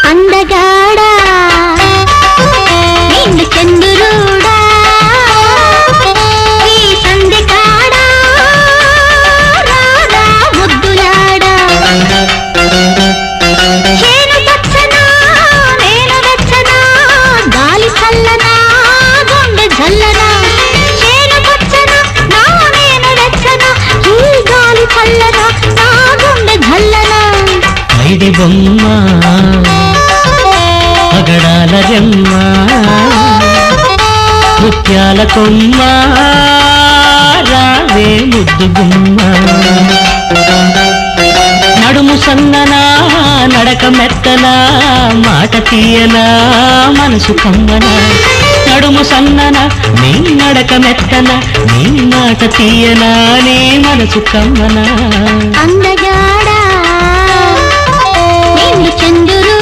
అందగాడా నిండు చంద్రుడా ఈ సంధి కాడా రారా ముద్దులాడా చేను పచ్చనా నేను వెచ్చనా గాలి చల్లనా గుండె జల్లనా చేను పచ్చనా నా నేను వెచ్చనా ఈ గాలి చల్లనా నా గుండె జల్లనా ఐడి బొమ్మ పగడాల రెమ్మ ముత్యాల కొమ్మ రావే ముద్దు గుమ్మ నడుము సన్ననా నడక మెత్తనా మాట తీయనా మనసు కమ్మనా నడుము సన్ననా నీ నడక మెత్తనా నీ మాట తీయనా నీ మనసు కమ్మనా అందగాడా నిన్ను చంద్రుడా